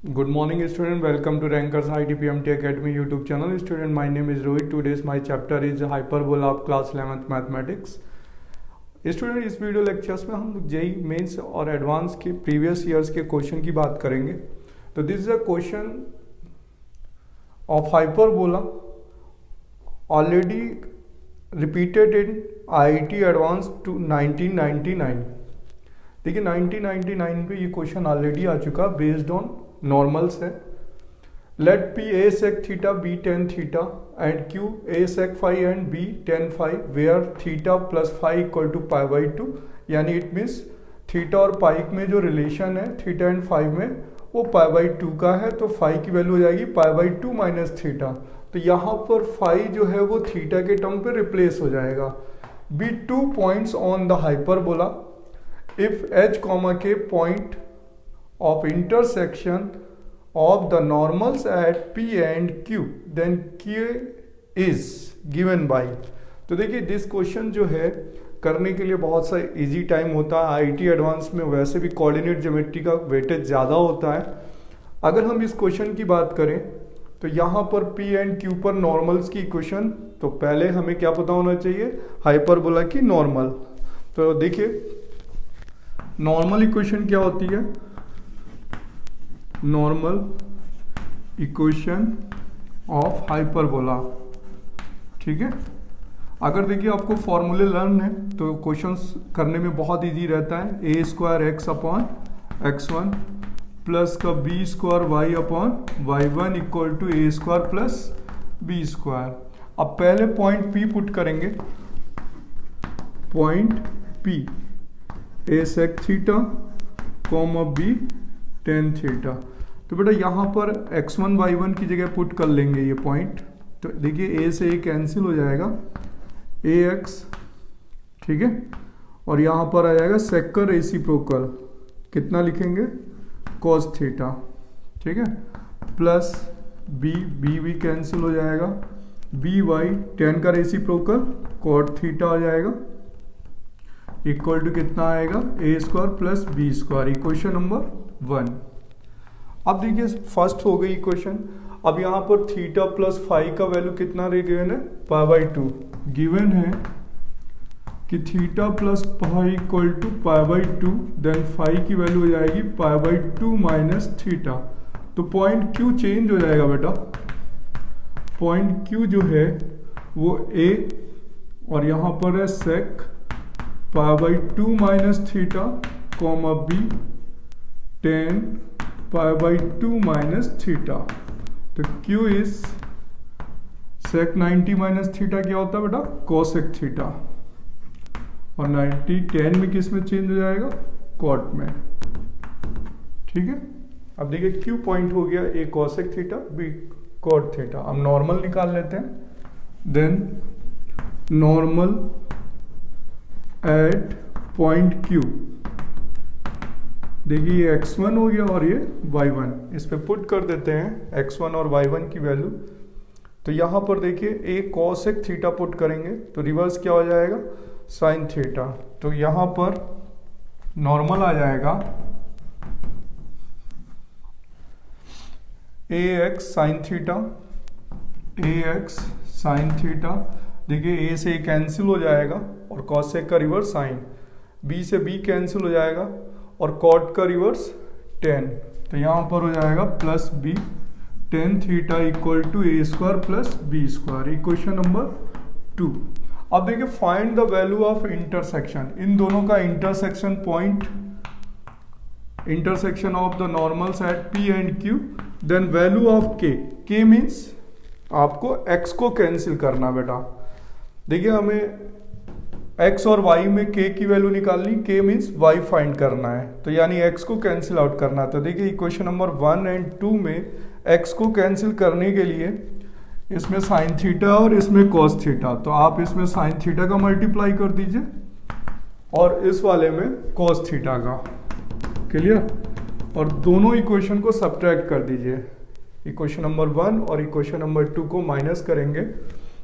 Good morning, student. Welcome to Rankers ITPMT Academy YouTube channel. Student, my name is Rohit. Today's my chapter is hyperbola of class 11th mathematics. Student, इस video lectures में हम JEE Mains और advance के previous years के question की बात करेंगे. तो this is a question of hyperbola already repeated in IIT advance to 1999. देखिए 1999 पे ये क्वेश्चन ऑलरेडी आ चुका बेस्ड ऑन नॉर्मल्स है. Let P A sec theta B tan theta and Q A sec five and B tan five where theta plus five equal to pi by two. यानी it means theta और pi में जो relation है theta and five में वो पाई by to का है. तो फाइव की वैल्यू हो जाएगी pi by two minus theta. तो यहाँ पर फाइव जो है वो थीटा के टर्म पे रिप्लेस हो जाएगा. Be two points on the hyperbola. If h comma k point of intersection of the normals at P and Q, then Q is given by. तो देखिए दिस क्वेश्चन जो है करने के लिए बहुत सा इजी टाइम होता है. आईटी एडवांस में वैसे भी कोऑर्डिनेट ज्योमेट्री का वेटेज ज़्यादा होता है. अगर हम इस क्वेश्चन की बात करें तो यहाँ पर P एंड Q पर नॉर्मल्स की इक्वेशन, तो पहले हमें क्या पता होना चाहिए, हाइपरबोला की नॉर्मल. तो देखिए नॉर्मल इक्वेशन क्या होती है, नॉर्मल इक्वेशन ऑफ हाइपरबोला. ठीक है, अगर देखिए आपको फॉर्मूले लर्न है तो क्वेश्चंस करने में बहुत इजी रहता है. A square X upon X one plus का B square Y upon Y one equal to A square plus B square. अब पहले पॉइंट पी पुट करेंगे. Point P A sec theta comma B tan theta. तो बेटा यहाँ पर x1 y1 की जगह पुट कर लेंगे ये पॉइंट. तो देखिए ए से ए कैंसिल हो जाएगा, ए एक्स. ठीक है, और यहाँ पर आ जाएगा सेक का रेसिप्रोकल. कितना लिखेंगे, कॉस थीटा. ठीक है, प्लस बी बी भी कैंसिल हो जाएगा, बी वाई टेन का रेसिप्रोकल कॉट थीटा आ जाएगा इक्वल टू कितना आएगा, A square plus B square. Equation number 1. अब देखिए फर्स्ट हो गई इक्वेशन. अब यहाँ पर थीटा प्लस फाइव का वैल्यू कितना गिवन है, पाई बाई टू. गिवन है कि theta plus five equal to pi by two, then five की वैल्यू हो जाएगी pi by two minus theta. तो पॉइंट क्यू चेंज हो जाएगा बेटा. पॉइंट क्यू जो है वो ए और यहाँ पर है sec pi by two minus theta comma B tan pi by two minus theta. तो Q is sec 90 minus theta क्या होता है बेटा, कोसेक थीटा. और 90 10 में किस में चेंज हो जाएगा, कॉट में. ठीक है, अब देखिए Q पॉइंट हो गया, A cosec theta B cot theta. अब नॉर्मल निकाल लेते हैं. Then normal at point Q. देखिए ये x1 हो गया और ये y1. इस पे पुट कर देते हैं x1 और y1 की वैल्यू. तो यहाँ पर देखिए ए कॉसेक थीटा पुट करेंगे तो रिवर्स क्या हो जाएगा, साइन थीटा. तो यहाँ पर नॉर्मल आ जाएगा A X sine theta, A X sine theta. देखिए ए से ए कैंसिल हो जाएगा और कॉसेक का रिवर्स साइन, बी से बी कैंसिल हो जाएगा और कॉट का रिवर्स टेन. तो यहाँ पर हो जाएगा plus B tan theta equal to A square plus B square. Equation number 2. अब देखिए find the value of intersection. इन दोनों का intersection point, intersection of the normals at P and Q. Then value of K. K means आपको x को cancel करना बेटा. देखिए हमें x और y में k की वैल्यू निकालनी, k मीन्स y फाइंड करना है. तो यानी x को कैंसिल आउट करना है. तो देखिए इक्वेशन नंबर 1 एंड 2 में x को कैंसिल करने के लिए इसमें साइन थीटा और इसमें कॉस थीटा. तो आप इसमें साइन थीटा का मल्टीप्लाई कर दीजिए और इस वाले में कॉस थीटा का. क्लियर. और दोनों इक्वेशन को सब्ट्रैक्ट कर दीजिए. इक्वेशन नंबर 1 और इक्वेशन नंबर 2 को माइनस करेंगे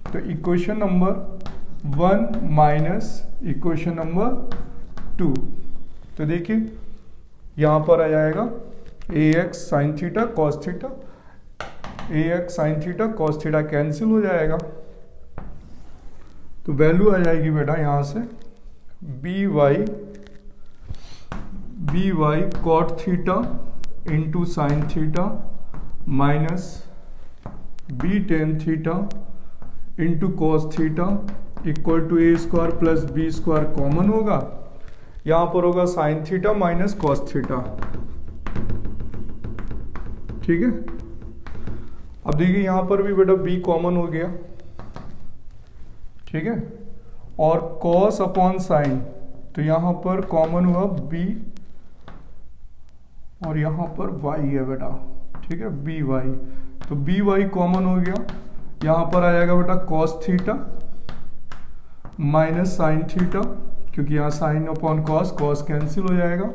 तो equation number 1 minus equation number 2. तो देखिए यहाँ पर आ जाएगा A X sine theta cos theta, A X sine theta cos theta cancel हो जाएगा, तो वैल्यू आ जाएगी बेटा यहाँ से B Y cot theta into sine theta minus B tan theta into cos theta equal to A square plus B square common होगा, यहाँ पर होगा sine theta minus cos theta. ठीक है, अब देखिए यहाँ पर भी बेटा b कॉमन हो गया। ठीक है, और cos अपॉन साइन, तो यहाँ पर कॉमन हुआ b और यहाँ पर y है बेटा। ठीक है, बी वाई, तो बी वाई कॉमन हो गया, यहाँ पर आ जाएगा बेटा cos theta minus sine theta, क्योंकि यहाँ साइन अपॉन कॉस कैंसिल हो जाएगा,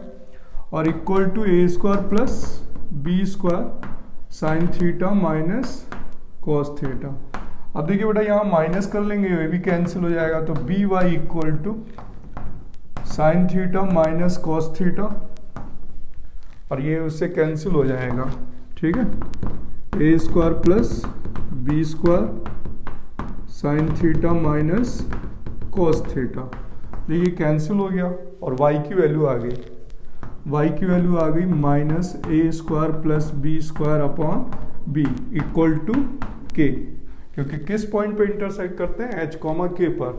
और equal to A square plus B square sine theta minus cos theta. अब देखिए बेटा यहाँ माइनस कर लेंगे, ये भी कैंसिल हो जाएगा, तो B Y equal to sine theta minus cos theta, और ये उससे कैंसिल हो जाएगा। ठीक है, A square plus B square sine theta minus cos theta, देखिए कैंसिल हो गया, और y की वैल्यू आ गई, y की वैल्यू आ गई minus A square plus B square upon B equal to के, क्योंकि किस पॉइंट पे इंटरसेक्ट करते हैं, h कॉमा के पर,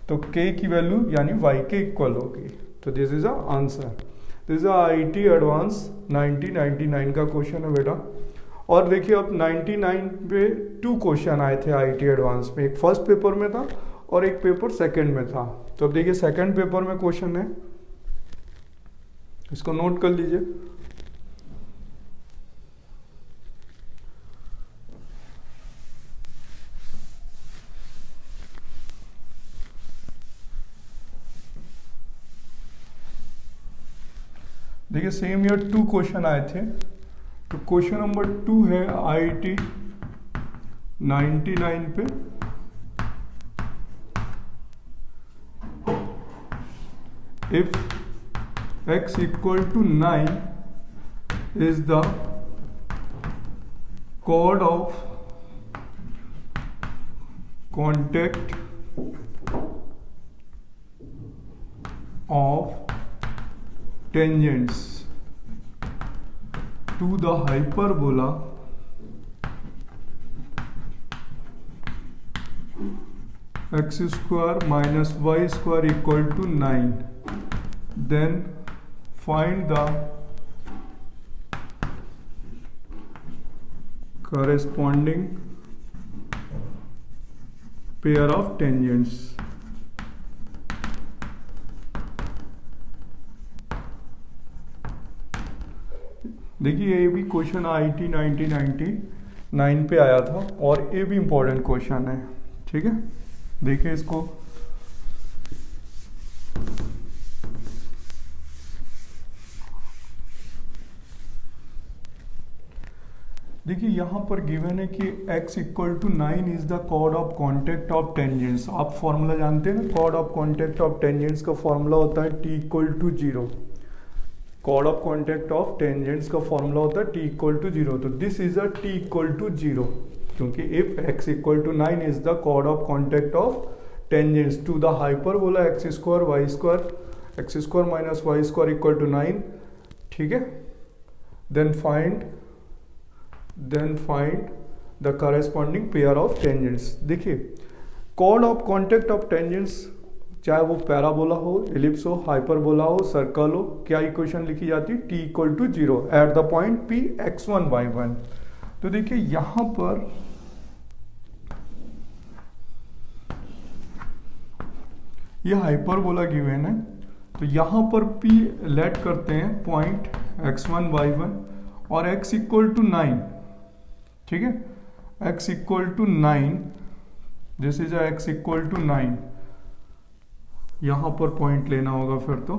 तो k की वैल्यू यानी y के इक्वल होगी। तो this is a answer, this is IIT advance 1999 का क्वेश्चन है बेटा। और देखिए अब 99 पे 2 क्वेश्चन आए थे IIT एडवांस में, एक फर्स्ट पेपर में था और एक पेपर सेकंड में था। तो अब देखिए सेकंड पेपर में क्वेश्चन है, इसको नोट कर लीजिए। देखिए सेम ईयर 2 क्वेश्चन आए थे, तो क्वेश्चन नंबर 2 है IIT 99 पे, if x equal to 9 is the chord of contact of tangents to the hyperbola x square minus y square equal to 9, then find the corresponding pair of tangents। देखिए ये भी question IIT 1999 पे आया था, और ये भी इम्पोर्टेंट क्वेश्चन है। ठीक है, देखिए इसको, देखिए यहाँ पर गिवन है कि x equal to 9 is the chord of contact of tangents. आप फॉर्मूला जानते हैं ना, chord of contact of tangents का फॉर्मूला होता है t equal to 0। Chord of contact of tangents का फॉर्मूला होता है t इक्वल टू 0। तो this is a t equal to 0, क्योंकि if x equal to 9 is the chord of contact of tangents to the hyperbola x square Y square X square minus Y square equal to 9। ठीक है, then find the corresponding pair of tangents. देखिए chord of contact of tangents, चाहे वो parabola हो, ellipse हो, hyperbola हो, circle हो, क्या इक्वेशन लिखी जाती है, t equal to 0 at the point p x1 y1। तो देखिए यहां पर ये हाइपरबोला गिवन है, तो यहां पर p लेट करते हैं पॉइंट x1 y1 और x इक्वल टू 9। ठीक है, x equal to 9, this is x equal to 9, यहां पर पॉइंट लेना होगा फिर तो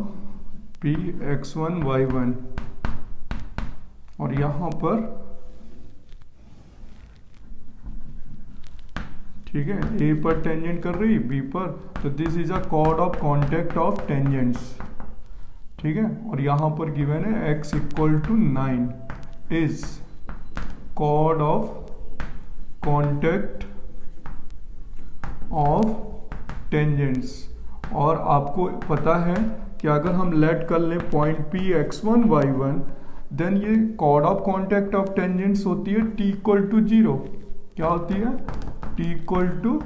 p x1 y1, और यहां पर ठीक है a पर टेंजेंट कर रही b पर, तो this is a chord of contact of tangents. ठीक है, और यहां पर गिवन है x equal to 9, is chord of contact of tangents. और आपको पता है कि अगर हम लेट कर लें point P x1 y1, then ये chord of contact of tangents होती है t इक्वल टू 0। क्या होती है? t इक्वल टू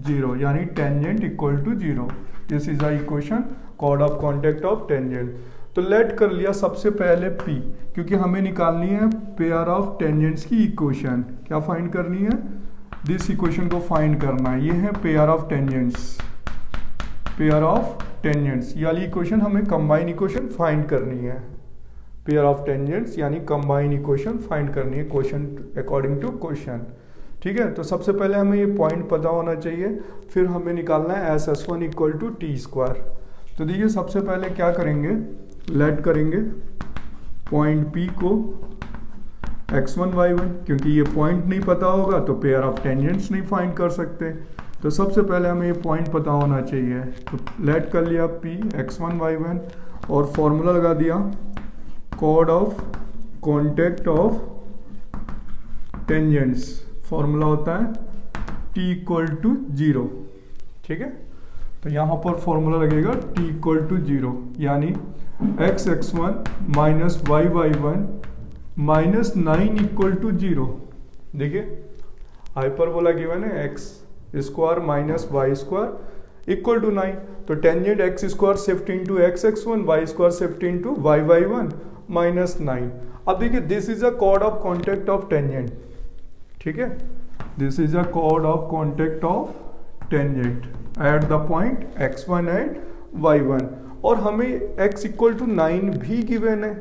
0, यानी tangent equal to 0। This is the equation chord of contact of tangent. तो लेट कर लिया सबसे पहले p, क्योंकि हमें निकालनी है पेयर ऑफ टेंजेंट्स की इक्वेशन। क्या फाइंड करनी है? दिस इक्वेशन को फाइंड करना है। ये है pair of tangents, pair of tangents. ये वाली इक्वेशन हमें कंबाइन इक्वेशन फाइंड करनी है। पेयर ऑफ टेंजेंट्स यानी कंबाइन इक्वेशन फाइंड करनी है क्वेश्चन अकॉर्डिंग टू क्वेश्चन। ठीक है, तो सबसे पहले हमें ये पॉइंट पता होना चाहिए, फिर हमें निकालना है SS1 equal to T square. तो देखिए सबसे पहले क्या करेंगे, लेट करेंगे पॉइंट P को x1 y1, क्योंकि ये पॉइंट नहीं पता होगा तो पेयर ऑफ टेंजेंट्स नहीं फाइंड कर सकते। तो सबसे पहले हमें ये पॉइंट पता होना चाहिए। तो लेट कर लिया P x1 y1 और फॉर्मूला लगा दिया chord of contact of tangents. Formula होता है t इक्वल टू 0। ठीक है, तो यहाँ पर फॉर्मूला लगेगा t इक्वल टू 0, यानी x(x1) minus y(y1) minus 9 equal to 0। देखिए हाइपरबोला गिवन है x square minus Y square equal to 9। तो tangent X square shift into x(x1), Y square shift into y(y1) minus 9। अब देखिए this is a chord of contact of tangent. ठीक है, this is a chord of contact of tangent at the point x1 and y1, और हमें x equal to 9 भी given है।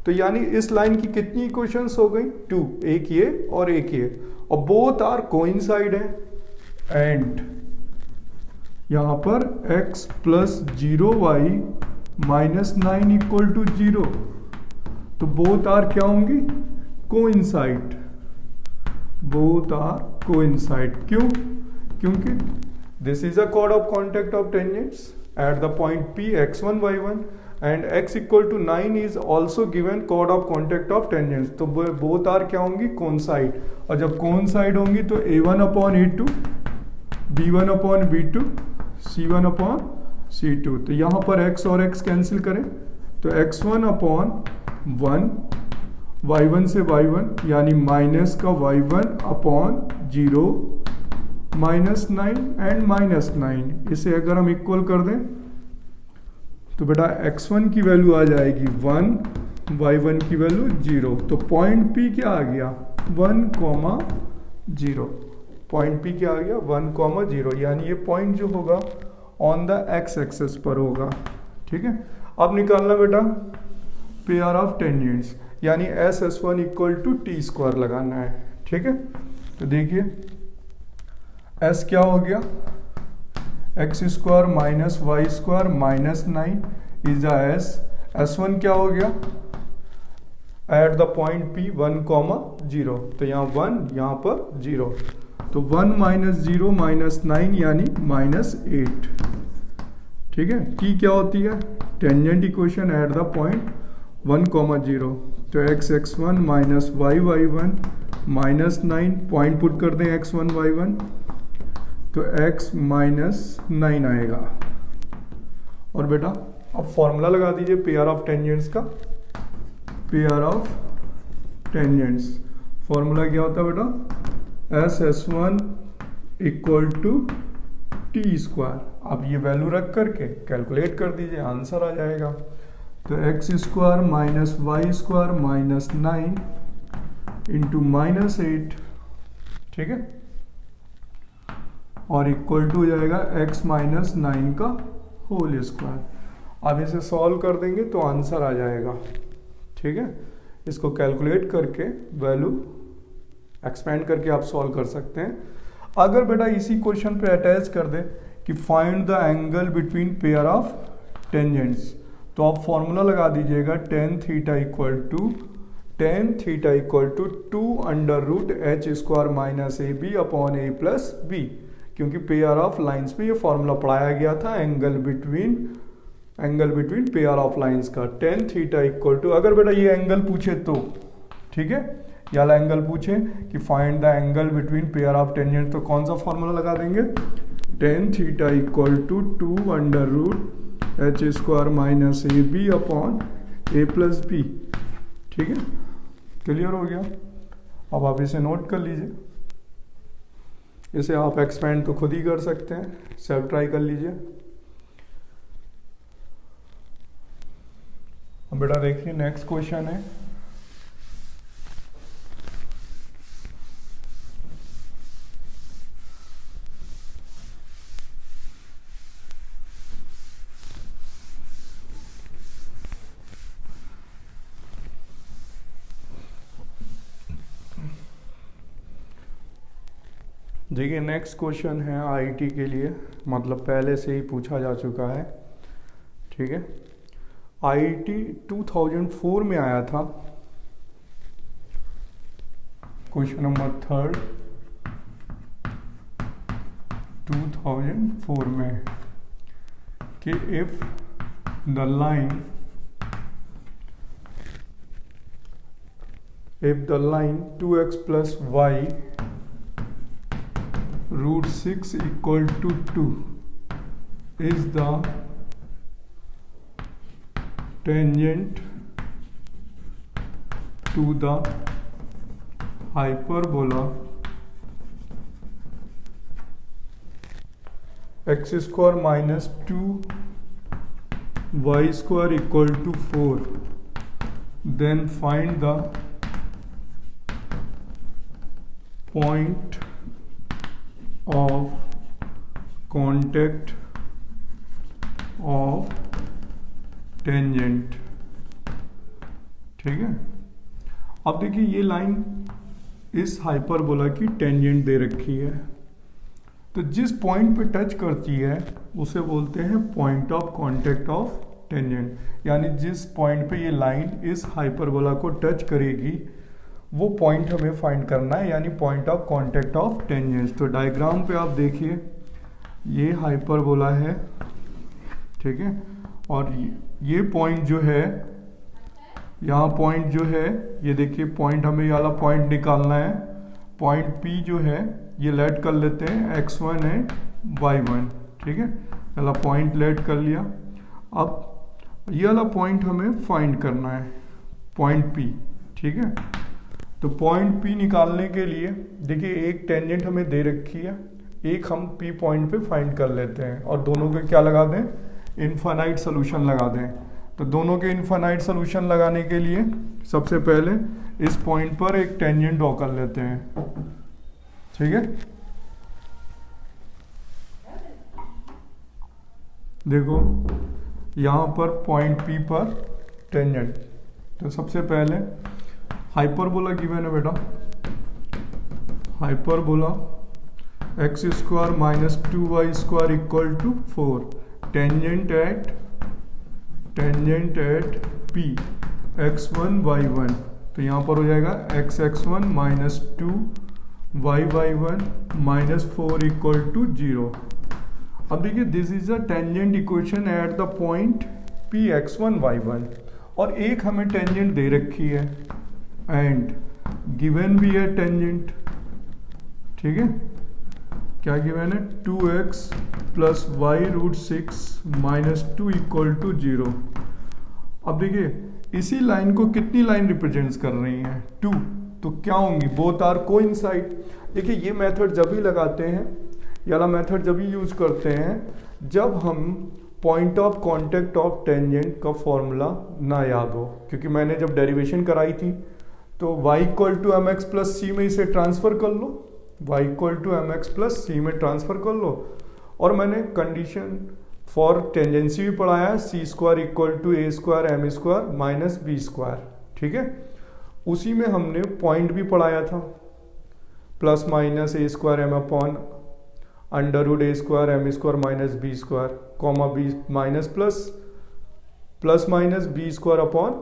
तो यानी इस लाइन की कितनी इक्वेशंस हो गई? 2, एक ये और एक ये, और बोथ आर कोइंसाइड है। एंड यहां पर x plus 0y minus 9 equal to 0, तो बोथ आर क्या होंगी? कोइंसाइड। Both are coincide. क्यों? क्योंकि this is a chord of contact of tangents at the point P x1 y1 and x equal to 9 is also given chord of contact of tangents. तो both are क्या होंगी? Coincide. और जब coincide होंगी तो a1 upon a2, b1 upon b2, c1 upon c2। तो यहां पर x और x कैंसिल करें तो x1 अपॉन 1, y1 से y1 यानी माइनस का y1 upon 0 minus 9 and minus 9। इसे अगर हम इक्वल कर दें तो बेटा x1 की वैल्यू आ जाएगी 1, y1 की वैल्यू 0। तो पॉइंट P क्या आ गया? 1,0। पॉइंट P क्या आ गया? 1,0, यानी ये पॉइंट जो होगा ऑन द x एक्सेस पर होगा। ठीक है, अब निकालना बेटा पेयर ऑफ टेंजेंट्स, यानी SS1 equal to T square लगाना है। ठीक है, तो देखिए S क्या हो गया? X square minus Y square minus 9 is S। S1 क्या हो गया? एट द पॉइंट P 1,0, तो यहाँ 1, यहाँ पर 0, तो 1 माइनस 0 माइनस 9 यानी माइनस 8। ठीक है, T क्या होती है? Tangent equation eight the point 1,0। तो x(x1) minus y(y1) minus 9, point put कर दें x1 y1, तो x माइनस 9 आएगा। और बेटा अब फॉर्मूला लगा दीजिए पेयर ऑफ टेंजेंट्स का। पेयर ऑफ टेंजेंट्स फॉर्मूला क्या होता है बेटा? SS1 equal to T square. अब ये वैल्यू रख करके कैलकुलेट कर दीजिए, आंसर आ जाएगा। तो X square minus Y square minus 9 into minus 8। ठीक है, और इक्वल टू हो जाएगा x माइनस 9 का होल स्क्वायर। अब इसे सॉल्व कर देंगे तो आंसर आ जाएगा। ठीक है, इसको कैलकुलेट करके वैल्यू एक्सपेंड करके आप सॉल्व कर सकते हैं। अगर बेटा इसी क्वेश्चन पे अटैच कर दे कि find the angle between pair of tangents, तो आप फॉर्मूला लगा दीजिएगा tan theta equal to 2 under root H square minus A B upon A plus B, क्योंकि पेयर ऑफ लाइंस में ये फॉर्मूला पढ़ाया गया था angle between pair of lines का। tan थीटा इक्वल टू, अगर बेटा ये एंगल पूछे तो ठीक है। ये वाला एंगल पूछे कि find the angle between pair of tangent, तो कौन सा फॉर्मूला लगा देंगे, tan theta equal to 2√h² minus AB upon A+B। ठीक है, क्लियर हो गया। अब आप इसे नोट कर लीजिए, इसे आप एक्सपेंड तो खुद ही कर सकते हैं, सेल्फ ट्राई कर लीजिए। अब बेटा देखिए नेक्स्ट क्वेश्चन है, देखिए नेक्स्ट क्वेश्चन है आईटी के लिए, मतलब पहले से ही पूछा जा चुका है। ठीक है, आईटी 2004 में आया था, क्वेश्चन नंबर 3 2004 में कि if the line 2x + y √6 equal to 2 is the tangent to the hyperbola x² minus 2y² equal to 4, then find the point of contact of tangent। ठीक है, अब देखिए ये लाइन इस हाइपरबोला की टेंजेंट दे रखी है, तो जिस पॉइंट पे टच करती है उसे बोलते हैं point of contact of tangent, यानी जिस पॉइंट पे ये लाइन इस हाइपरबोला को टच करेगी वो पॉइंट हमें फाइंड करना है, यानी point of contact of tangents. तो डायग्राम पे आप देखिए ये हाइपरबोला है, ठीक है, और ये पॉइंट जो है, यहाँ पॉइंट जो है, ये देखिए पॉइंट, हमें ये वाला पॉइंट निकालना है। पॉइंट P जो है ये लेट कर लेते हैं x1 एंड y1। ठीक है, वाला पॉइंट लेट कर लिया। अब ये वाला पॉइंट हमें फाइंड करना है, पॉइंट P। ठीक है, तो पॉइंट P निकालने के लिए देखिए एक टेंजेंट हमें दे रखी है, एक हम P पॉइंट पे फाइंड कर लेते हैं और दोनों के क्या लगा दें, इनफाइनाइट सोल्यूशन लगा दें। तो दोनों के इनफाइनाइट सोल्यूशन लगाने के लिए सबसे पहले इस पॉइंट पर एक टेंजेंट ड्रॉ कर लेते हैं। ठीक है, देखो यहाँ पर पॉइंट P पर टेंजेंट, तो सबसे पहले हाइपरबोला गिवन है बेटा, hyperbola x² minus 2y² equal to 4, tangent at P x1 y1, तो यहाँ पर हो जाएगा x1 minus 2y1 minus 4 equal to 0। अब देखिए this is a tangent equation eight the point P x1 y1, और एक हमें टेंजेंट दे रखी है एंड गिवन भी है टेंजेंट। ठीक है, क्या गिवन है, 2x + y √6 minus 2 equal to 0। अब देखिए इसी लाइन को कितनी लाइन रिप्रेजेंट्स कर रही हैं, 2, तो क्या होंगी, बोथ आर कोइंसाइड। देखिए ये मेथड जब भी लगाते हैं, ये वाला मेथड जब भी यूज करते हैं जब हम point of contact of tangent का फॉर्मूला ना याद हो, क्योंकि मैंने जब डेरिवेशन कराई थी तो y = mx + c में इसे ट्रांसफर कर लो, y = mx + c में ट्रांसफर कर लो, और मैंने कंडीशन फॉर टेंजेंसी भी पढ़ाया है, c² = a² - b²। ठीक है, उसी में हमने पॉइंट भी पढ़ाया था, ±a² m upon √a² m² - b², comma b minus plus minus b² upon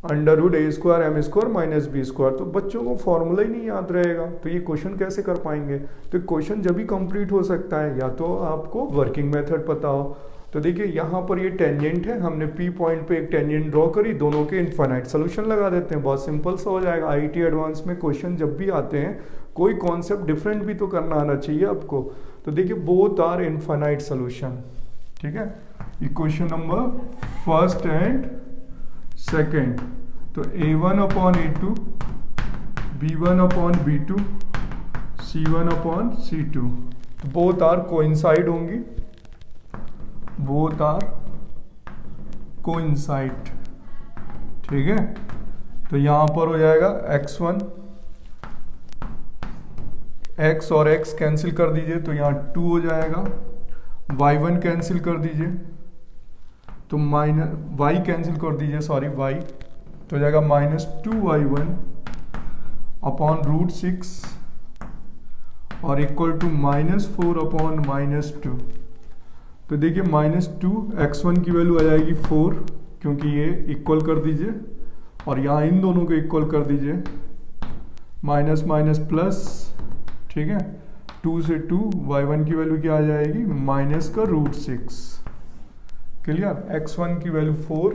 √a² m² - b²। तो बच्चों को फॉर्मूला ही नहीं याद रहेगा तो ये क्वेश्चन कैसे कर पाएंगे। तो क्वेश्चन जब भी कंप्लीट हो सकता है या तो आपको वर्किंग मेथड पता हो, तो देखिए यहाँ पर ये टेंजेंट है, हमने पी पॉइंट पे एक टेंजेंट ड्रॉ करी, दोनों के इनफाइनाइट सोल्यूशन लगा देते हैं, बहुत सिंपल सा हो जाएगा। आईटी एडवांस में क्वेश्चन जब भी आते हैं कोई कॉन्सेप्ट डिफरेंट भी तो करना आना चाहिए आपको। तो देखिए बोथ आर इनफाइनाइट सोल्यूशन, ठीक है। Equation number first and second, तो a1 upon a2, b1 upon b2, c1 upon c2, both are coincide होंगी, बोथ आर कोइंसाइड, ठीक है। तो यहां पर हो जाएगा x1, x और x कैंसिल कर दीजिए तो यहाँ 2 हो जाएगा, y1 कैंसिल कर दीजिए तो माइनस y कैंसिल कर दीजिए, सॉरी y, तो हो जाएगा -2y1 अपॉन √6 और इक्वल टू -4 अपॉन -2। तो देखिए -2 x1 की वैल्यू आ जाएगी 4, क्योंकि ये इक्वल कर दीजिए और यहाँ इन दोनों को इक्वल कर दीजिए, माइनस माइनस प्लस, ठीक है। 2 से 2, y1 की वैल्यू क्या आ जाएगी माइनस का √6, क्लियर। x1 की वैल्यू 4,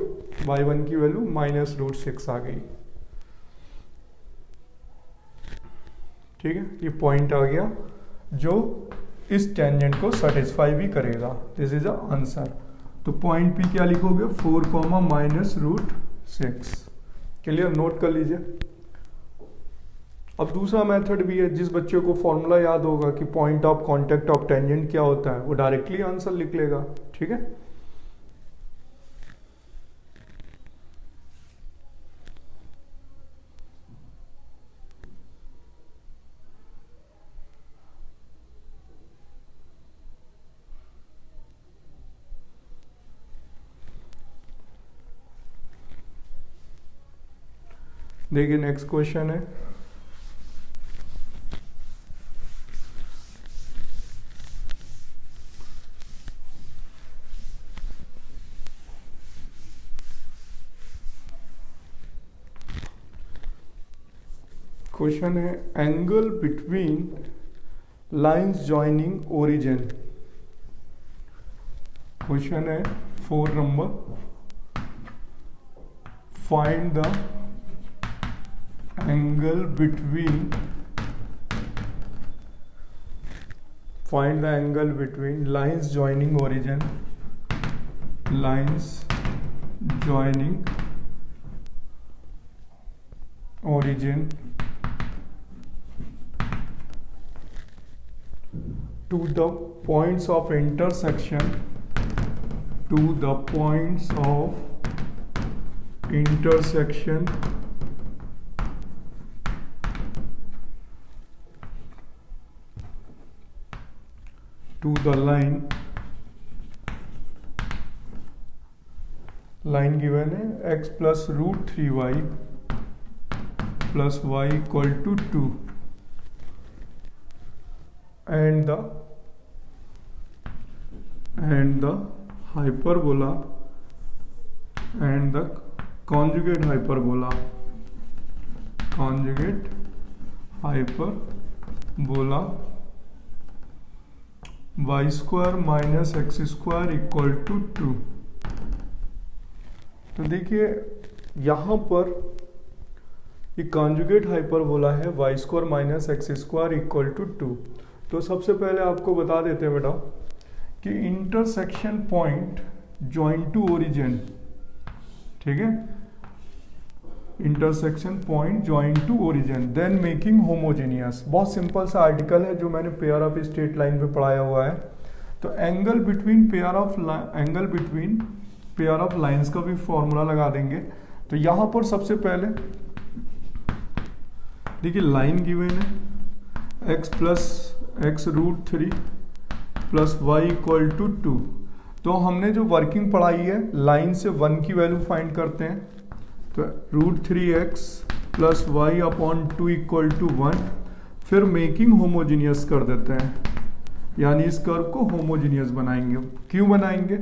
y1 की वैल्यू -√6 आ गई, ठीक है। ये पॉइंट आ गया जो इस टेंजेंट को सेटिस्फाई भी करेगा, दिस इज अ आंसर। तो पॉइंट पी क्या लिखोगे 4, -√6, क्लियर, नोट कर लीजिए। अब दूसरा मेथड भी है, जिस बच्चे को फॉर्मूला याद होगा कि point of contact of tangent क्या होता है, वो डायरेक्टली आंसर लिख लेगा, ठीक है। देखिए नेक्स्ट क्वेश्चन है, क्वेश्चन है angle between lines joining origin. Question है 4 number, find the angle between lines joining origin to the points of intersection to the line given है x plus √3y plus y equal to 2 and the hyperbola and the conjugate hyperbola y² - x² equal to 2। तो देखिए यहाँ पर ये conjugate hyperbola है, y² - x² equal to 2। तो सबसे पहले आपको बता देते हैं बेटा कि intersection point join to origin, ठीक है, intersection point join to origin then making homogeneous. बहुत सिंपल सा आर्टिकल है जो मैंने पेयर ऑफ स्ट्रेट लाइन पे पढ़ाया हुआ है। तो angle between pair of lines का भी फॉर्मूला लगा देंगे। तो यहां पर सबसे पहले देखिए लाइन गिवन है x plus x√3 plus y equal to 2। तो हमने जो वर्किंग पढ़ाई है लाइन से 1 की वैल्यू फाइंड करते हैं, तो √3x plus Y upon 2 equal to 1, फिर मेकिंग होमोजीनियस कर देते हैं, यानी इस कर्व को होमोजीनियस बनाएंगे। क्यों बनाएंगे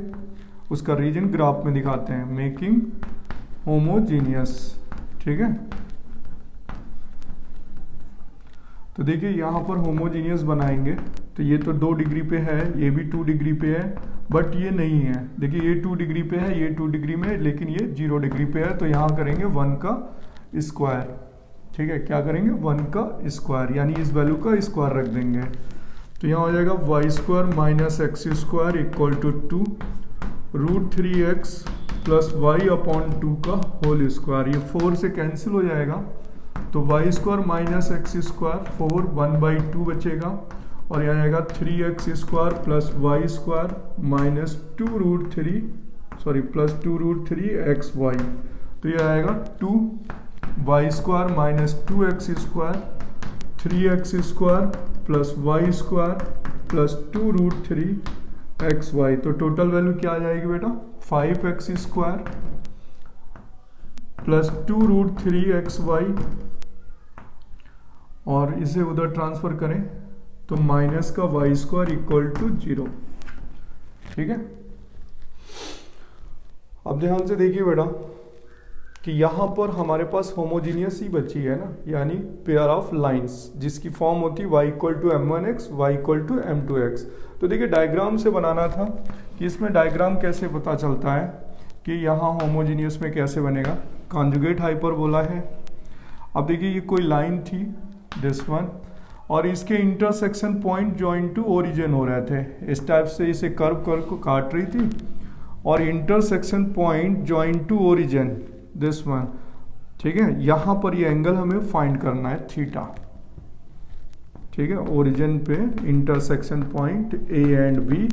उसका रीजन ग्राफ में दिखाते हैं, मेकिंग होमोजीनियस, ठीक है। तो देखिए यहाँ पर होमोजीनियस बनाएंगे तो ये तो 2 डिग्री पे है, ये भी 2 डिग्री पे है, बट ये नहीं है। देखिए ये 2 डिग्री पे है, ये 2 डिग्री में, लेकिन ये 0 डिग्री पे है, तो यहाँ करेंगे 1 का स्क्वायर। ठीक है, क्या करेंगे 1 का स्क्वायर, यानी इस वैल्यू का स्क्वायर रख देंगे। तो यहाँ हो जाएगा Y square minus X square equal to 2 √3x plus Y upon 2 का होल स्क्वायर। ये 4 से कैंसिल हो जाएगा, तो Y square minus X square 4 1/2 बचेगा, और यहाँ आएगा 3x square plus Y square minus 2√3 plus 2√3xy। तो ये आएगा 2 Y square minus 2x square 3x square plus Y square plus 2√3xy। तो टोटल वैल्यू क्या आ जाएगी बेटा 5x स्क्वायर प्लस 2√3xy, और इसे उधर ट्रांसफर करें तो माइनस का वाई स्क्वायर इक्वल टू 0। ठीक है, अब ध्यान से देखिए बेटा कि यहां पर हमारे पास होमोजीनियस ही बची है ना, यानी पेयर ऑफ लाइंस जिसकी फॉर्म होती है y equal to m1x y equal to m2x। तो देखिए डायग्राम से बनाना था कि इसमें डायग्राम कैसे पता चलता है कि यहाँ होमोजीनियस में कैसे बनेगा। कॉन्जुगेट हाइपरबोला है। अब देखिए ये कोई लाइन थी दिस वन, और इसके intersection point joint to origin हो रहे थे, इस टाइप से इसे कर्व कर को काट रही थी, और intersection point joint to origin this one. ठीक है, यहां पर ये एंगल हमें फाइंड करना है थीटा। ठीक है, ओरिजिन पे intersection point A and B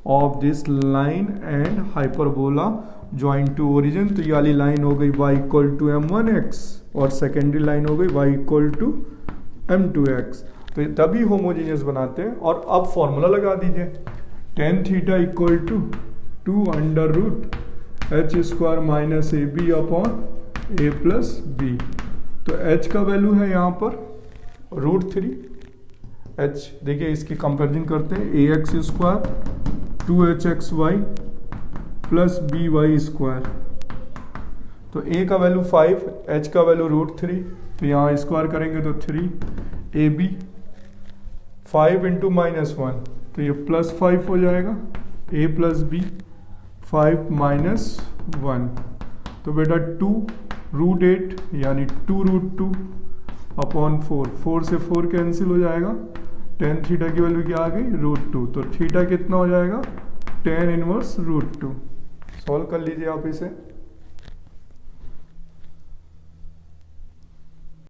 of this line and hyperbola joint to origin. तो ये वाली लाइन हो गई y इक्वल टू m1x, और सेकेंडरी लाइन हो गई y इक्वल टू m2x। तो तभी होमोजीनियस बनाते हैं। और अब फॉर्मूला लगा दीजिए, tan theta equal to 2 under root h square minus A B upon A plus B. तो h का वैल्यू है यहाँ पर √3। h देखिए इसकी कंपैरिजन करते हैं, ax square 2hxy plus by square. तो a का वैल्यू 5, h का वैल्यू √3, तो यहाँ स्क्वायर करेंगे तो 3, ab 5 इंटू -1, तो ये +5 हो जाएगा, a प्लस b 5 माइनस 1। तो बेटा 2 √8 यानी 2√2 अपॉन 4 से 4 कैंसिल हो जाएगा। tan थीटा की वैल्यू क्या आ गई √2, तो थीटा कितना हो जाएगा tan इनवर्स √2। सॉल्व कर लीजिए आप इसे।